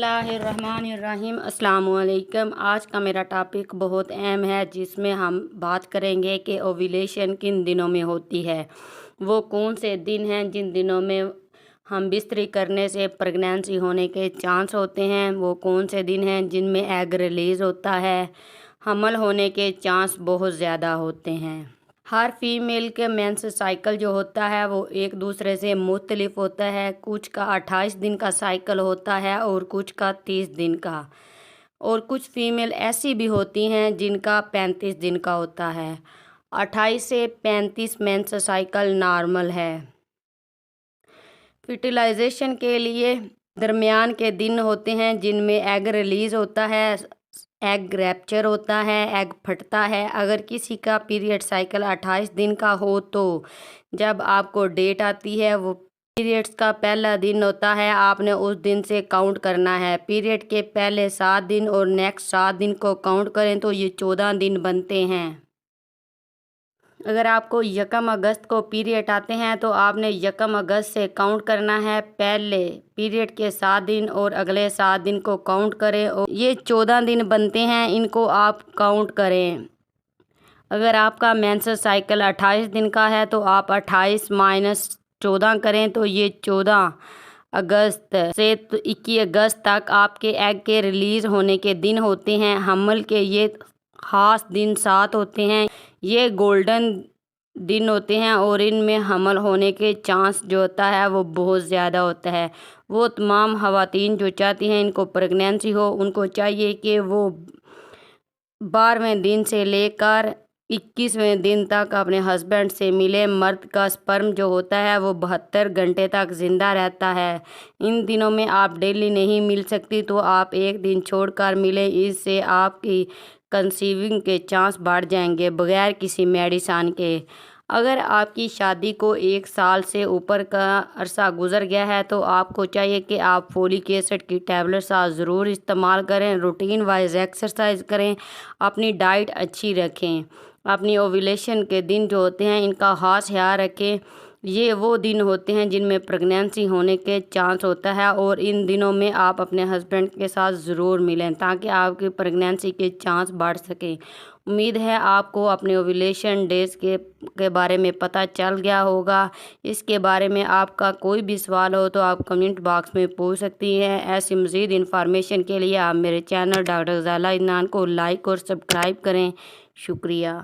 बिस्मिल्लाहिर्रहमानिर्रहीम। अस्सलाम वालेकुम। आज का मेरा टॉपिक बहुत अहम है, जिसमें हम बात करेंगे कि ओव्यूलेशन किन दिनों में होती है। वो कौन से दिन हैं जिन दिनों में हम बिस्तरी करने से प्रेगनेंसी होने के चांस होते हैं। वो कौन से दिन हैं जिनमें एग रिलीज़ होता है, हमल होने के चांस बहुत ज़्यादा होते हैं। हर फीमेल के मेंस साइकिल जो होता है वो एक दूसरे से मुख्तलिफ होता है। कुछ का 28 दिन का साइकिल होता है और कुछ का 30 दिन का, और कुछ फीमेल ऐसी भी होती हैं जिनका 35 दिन का होता है। 28 से 35 मेंस साइकिल नॉर्मल है। फर्टिलाइजेशन के लिए दरमियान के दिन होते हैं जिनमें एग रिलीज़ होता है, एग रैप्चर होता है, एग फटता है। अगर किसी का पीरियड साइकिल 28 दिन का हो तो जब आपको डेट आती है वो पीरियड्स का पहला दिन होता है, आपने उस दिन से काउंट करना है। पीरियड के पहले 7 दिन और नेक्स्ट 7 दिन को काउंट करें तो ये 14 दिन बनते हैं। अगर आपको 1 अगस्त को पीरियड आते हैं तो आपने 1 अगस्त से काउंट करना है। पहले पीरियड के 7 दिन और अगले 7 दिन को काउंट करें और ये 14 दिन बनते हैं, इनको आप काउंट करें। अगर आपका मेंस्ट्रुअल साइकिल 28 दिन का है तो आप 28 माइनस 14 करें तो ये 14 अगस्त से 21 अगस्त तक आपके एग के रिलीज़ होने के दिन होते हैं। हमल के ये ख़ास दिन 7 होते हैं, ये गोल्डन दिन होते हैं और इनमें हमल होने के चांस जो होता है वो बहुत ज़्यादा होता है। वो तमाम ख़वातीन जो चाहती हैं इनको प्रेगनेंसी हो, उनको चाहिए कि वो 12वें दिन से लेकर 21वें दिन तक अपने हस्बैंड से मिले। मर्द का स्पर्म जो होता है वो 72 घंटे तक ज़िंदा रहता है। इन दिनों में आप डेली नहीं मिल सकती तो आप एक दिन छोड़कर मिले, इससे आपकी कंसीविंग के चांस बढ़ जाएंगे बगैर किसी मेडिसिन के। अगर आपकी शादी को 1 साल से ऊपर का अरसा गुजर गया है तो आपको चाहिए कि आप फोलिक एसिड की टैबलेट्स ज़रूर इस्तेमाल करें, रूटीन वाइज एक्सरसाइज करें, अपनी डाइट अच्छी रखें, अपनी ओव्यूलेशन के दिन जो होते हैं इनका ख़ास ख्याल रखें। ये वो दिन होते हैं जिनमें प्रेगनेंसी होने के चांस होता है और इन दिनों में आप अपने हस्बैंड के साथ ज़रूर मिलें ताकि आपकी प्रेगनेंसी के चांस बढ़ सकें। उम्मीद है आपको अपने ओव्यूलेशन डेज के बारे में पता चल गया होगा। इसके बारे में आपका कोई भी सवाल हो तो आप कमेंट बॉक्स में पूछ सकती हैं। ऐसी मज़ीद इन्फॉर्मेशन के लिए आप मेरे चैनल डॉक्टर ज़ाला इदनान को लाइक और सब्सक्राइब करें। शुक्रिया।